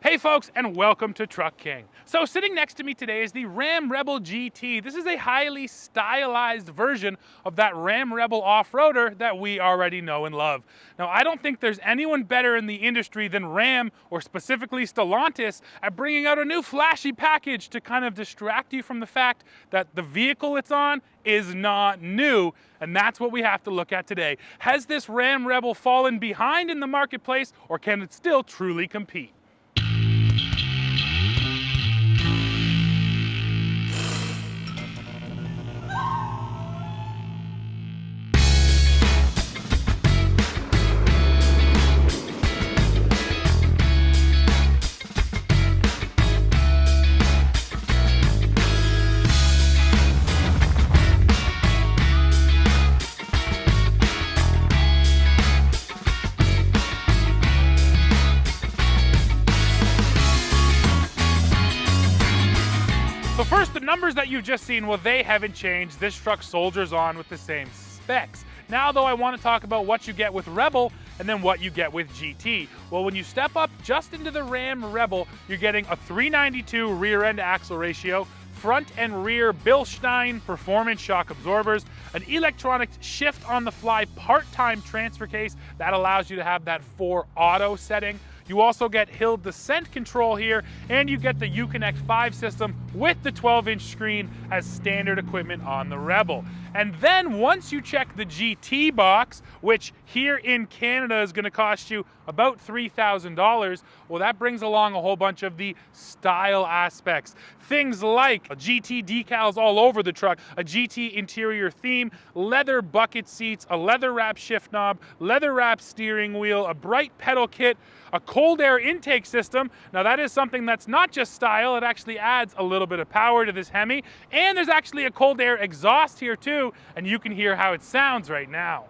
Hey folks, and welcome to Truck King. So sitting next to me today is the Ram Rebel GT. This is a highly stylized version of that Ram Rebel off-roader that we already know and love. Now, I don't think there's anyone better in the industry than Ram, or specifically Stellantis, at bringing out a new flashy package to kind of distract you from the fact that the vehicle it's on is not new, and that's what we have to look at today. Has this Ram Rebel fallen behind in the marketplace, or can it still truly compete? So first, the numbers that you've just seen, well, they haven't changed. This truck soldiers on with the same specs. Now, though, I want to talk about what you get with Rebel and then what you get with GT. Well, when you step up just into the Ram Rebel, you're getting a 392 rear end axle ratio, front and rear Bilstein performance shock absorbers, an electronic shift on the fly part-time transfer case that allows you to have that 4 auto setting. You also get hill descent control here, and you get the Uconnect 5 system with the 12-inch screen as standard equipment on the Rebel. And then once you check the GT box, which here in Canada is going to cost you about $3,000, well, that brings along a whole bunch of the style aspects. Things like GT decals all over the truck, a GT interior theme, leather bucket seats, a leather wrap shift knob, leather wrap steering wheel, a bright pedal kit, a cold air intake system. Now that is something that's not just style, it actually adds a little bit of power to this Hemi. And there's actually a cold air exhaust here too, and you can hear how it sounds right now.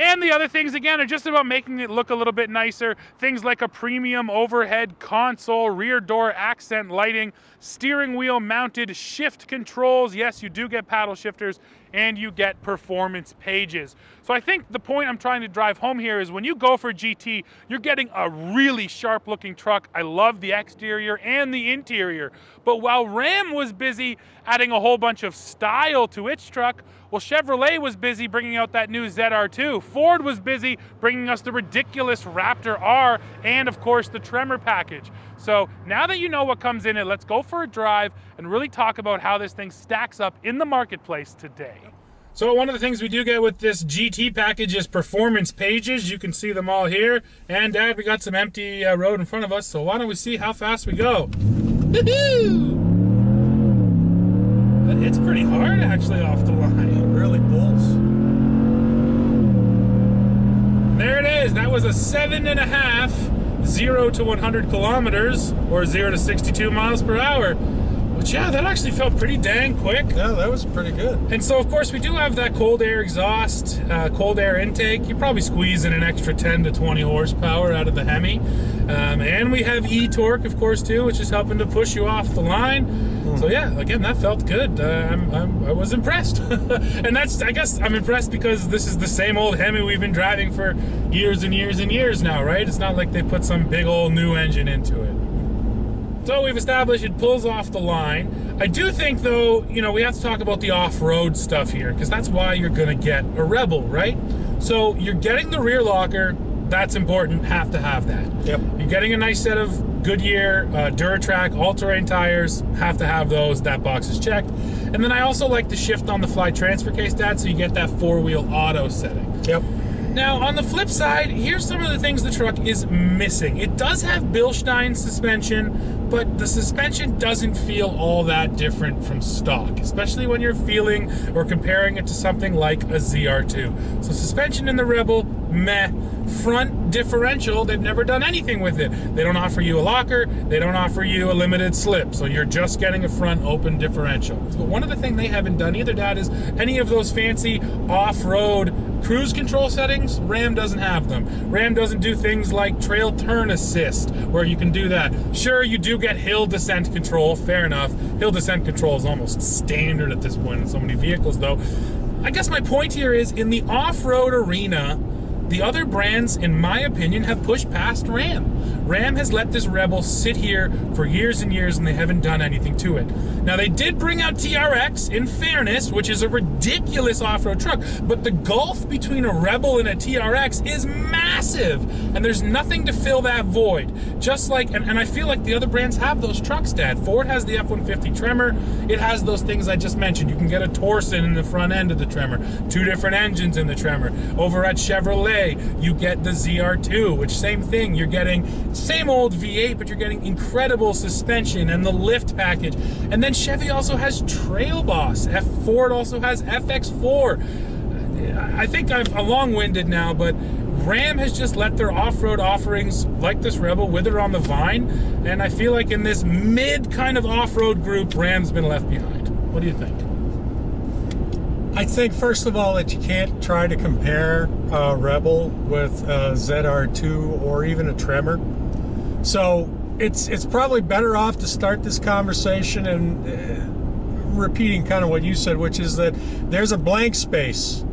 And the other things, again, are just about making it look a little bit nicer. Things like a premium overhead console, rear door accent lighting, steering wheel mounted shift controls. Yes, you do get paddle shifters, and you get performance pages. So I think the point I'm trying to drive home here is when you go for GT, you're getting a really sharp looking truck. I love the exterior and the interior. But while Ram was busy adding a whole bunch of style to its truck, well, Chevrolet was busy bringing out that new ZR2. Ford was busy bringing us the ridiculous Raptor R and, of course, the Tremor package. So now that you know what comes in it, let's go for a drive and really talk about how this thing stacks up in the marketplace today. So one of the things we do get with this GT package is performance pages. You can see them all here. And Dad, we got some empty road in front of us, so why don't we see how fast we go? Woohoo! It's pretty hard actually off the line. It really pulls. There it is. That was a 7.5, 0 to 100 kilometers, or 0 to 62 miles per hour. But yeah, that actually felt pretty dang quick. Yeah, that was pretty good. And so, of course, we do have that cold air exhaust, cold air intake. You probably squeeze in an extra 10 to 20 horsepower out of the Hemi. And we have e-torque, of course, too, which is helping to push you off the line. So yeah, again, that felt good. I was impressed. And I guess I'm impressed because this is the same old Hemi we've been driving for years and years and years now, right? It's not like they put some big old new engine into it. So we've established it pulls off the line. I do think, though, you know, we have to talk about the off-road stuff here, because that's why you're going to get a Rebel, right? So you're getting the rear locker. That's important. Have to have that. Yep. You're getting a nice set of Goodyear Duratrack all-terrain tires. Have to have those. That box is checked. And then I also like the shift on the fly transfer case, Dad, so you get that 4-wheel auto setting. Yep. Now, on the flip side, here's some of the things the truck is missing. It does have Bilstein suspension, but the suspension doesn't feel all that different from stock, especially when you're feeling or comparing it to something like a ZR2. So suspension in the Rebel, meh. Front differential, they've never done anything with it. They don't offer you a locker, they don't offer you a limited slip, so you're just getting a front open differential. But one of the things they haven't done either, Dad, is any of those fancy off-road cruise control settings, Ram doesn't have them. Ram doesn't do things like trail turn assist, where you can do that. Sure, you do get hill descent control, fair enough. Hill descent control is almost standard at this point in so many vehicles, though. I guess my point here is, in the off-road arena, the other brands, in my opinion, have pushed past Ram. Ram has let this Rebel sit here for years and years, and they haven't done anything to it. Now, they did bring out TRX, in fairness, which is a ridiculous off-road truck, but the gulf between a Rebel and a TRX is massive, and there's nothing to fill that void. Just like, and I feel like the other brands have those trucks, Dad. Ford has the F-150 Tremor. It has those things I just mentioned. You can get a Torsen in the front end of the Tremor, 2 different engines in the Tremor. Over at Chevrolet, you get the ZR2, which same thing, you're getting same old V8, but you're getting incredible suspension and the lift package. And then Chevy also has Trail Boss. Ford also has FX4. I think I'm long-winded now, but Ram has just let their off-road offerings, like this Rebel, wither on the vine. And I feel like in this mid kind of off-road group, Ram's been left behind. What do you think? I think, first of all, that you can't try to compare a Rebel with a ZR2 or even a Tremor. So it's probably better off to start this conversation and repeating kind of what you said, which is that there's a blank space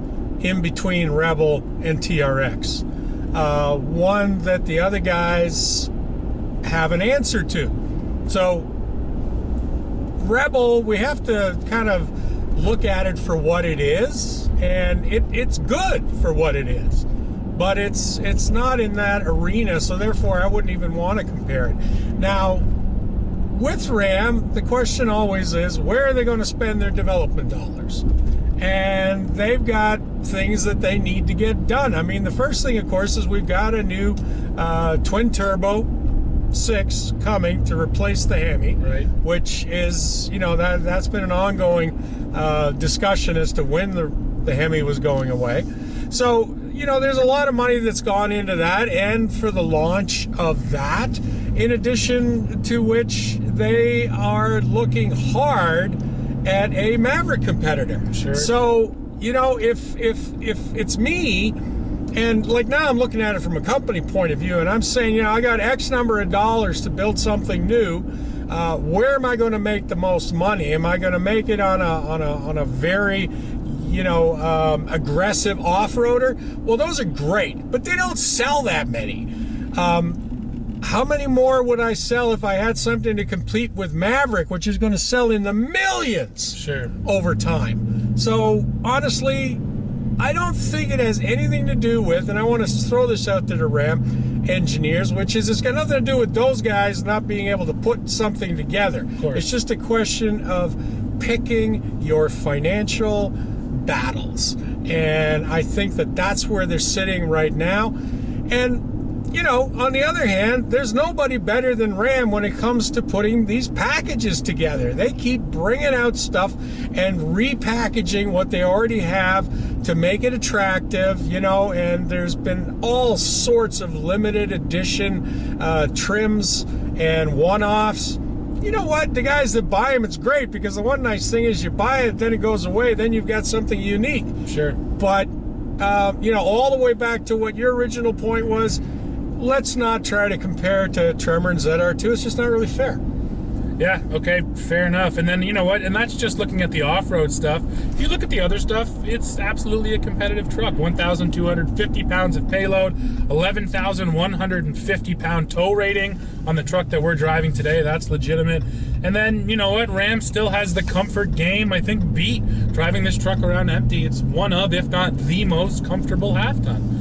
in between Rebel and TRX. One that the other guys have an answer to. So Rebel, we have to kind of look at it for what it is, and it's good for what it is, but it's not in that arena, so therefore I wouldn't even want to compare it. Now, with Ram, the question always is, where are they going to spend their development dollars? And they've got things that they need to get done. I mean, the first thing, of course, is we've got a new twin turbo 6 coming to replace the Hemi, right? Which is, you know, that's been an ongoing discussion as to when the Hemi was going away. So, you know, there's a lot of money that's gone into that, and for the launch of that, in addition to which they are looking hard at a Maverick competitor. Sure. So, you know, if it's me, and like now I'm looking at it from a company point of view, and I'm saying, you know, I got X number of dollars to build something new. Where am I going to make the most money? Am I going to make it on a very, you know, aggressive off-roader? Well, those are great, but they don't sell that many. How many more would I sell if I had something to compete with Maverick, which is going to sell in the millions? Sure. Over time. So honestly, I don't think it has anything to do with, and I want to throw this out to the Ram engineers, which is it's got nothing to do with those guys not being able to put something together. Of course. It's just a question of picking your financial battles. And I think that that's where they're sitting right now. And you know, on the other hand, there's nobody better than Ram when it comes to putting these packages together. They keep bringing out stuff and repackaging what they already have to make it attractive, you know, and there's been all sorts of limited edition trims and one-offs. You know what? The guys that buy them, it's great, because the one nice thing is you buy it, then it goes away, then you've got something unique. Sure. But, you know, all the way back to what your original point was, let's not try to compare to Tremor and ZR2. It's just not really fair. Yeah, okay, fair enough. And then, you know what, and that's just looking at the off-road stuff. If you look at the other stuff, it's absolutely a competitive truck. 1,250 pounds of payload, 11,150 pound tow rating on the truck that we're driving today. That's legitimate. And then, you know what, Ram still has the comfort game, I think, beat driving this truck around empty. It's one of, if not the most comfortable half-ton.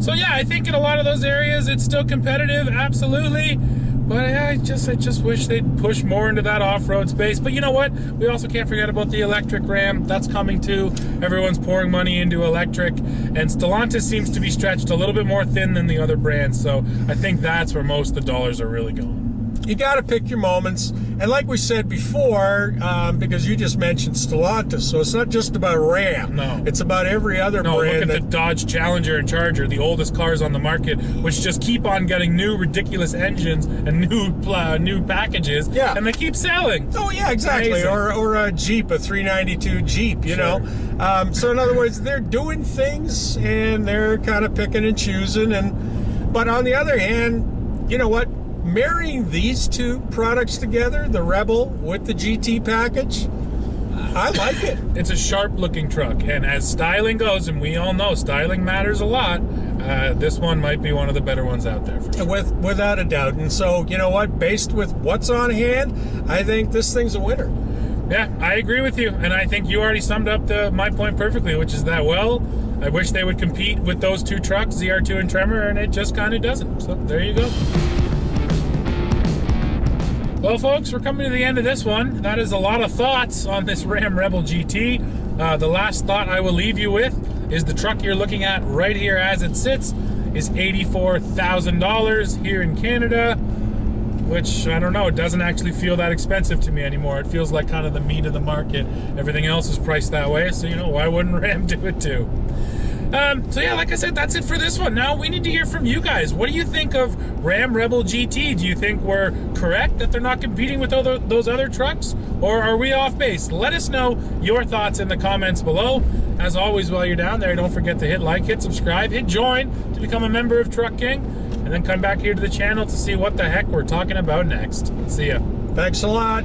So yeah, I think in a lot of those areas it's still competitive, absolutely. But I just wish they'd push more into that off-road space. But you know what? We also can't forget about the electric Ram. That's coming too. Everyone's pouring money into electric. And Stellantis seems to be stretched a little bit more thin than the other brands. So I think that's where most of the dollars are really going. you got to pick your moments. And like we said before, because you just mentioned Stellantis, so it's not just about Ram. No. It's about every other No, brand. look at the Dodge Challenger and Charger, the oldest cars on the market, which just keep on getting new ridiculous engines and new packages, Yeah. and they keep selling. Oh yeah, exactly. Amazing. Or a Jeep, a 392 Jeep, you know. So in other words, they're doing things and they're kind of picking and choosing. But on the other hand, you know what? Marrying these two products together, the Rebel with the GT package, I like it. It's a sharp-looking truck, and as styling goes, and we all know styling matters a lot, this one might be one of the better ones out there for sure. Without a doubt. And so, you know what? Based with what's on hand, I think this thing's a winner. Yeah, I agree with you, and I think you already summed up my point perfectly, which is that, well, I wish they would compete with those two trucks, ZR2 and Tremor, and it just kind of doesn't. So there you go. Well, folks, we're coming to the end of this one. That is a lot of thoughts on this Ram Rebel GT. The last thought I will leave you with is the truck you're looking at right here as it sits is $84,000 here in Canada, which, I don't know, it doesn't actually feel that expensive to me anymore. It feels like kind of the meat of the market. Everything else is priced that way, so, you know, why wouldn't Ram do it too? So yeah, like I said, that's it for this one. Now we need to hear from you guys. What do you think of Ram Rebel GT? Do you think we're correct that they're not competing with those other trucks? Or are we off base? Let us know your thoughts in the comments below. As always, while you're down there, don't forget to hit like, hit subscribe, hit join to become a member of Truck King, and then come back here to the channel to see what the heck we're talking about next. See ya. Thanks a lot.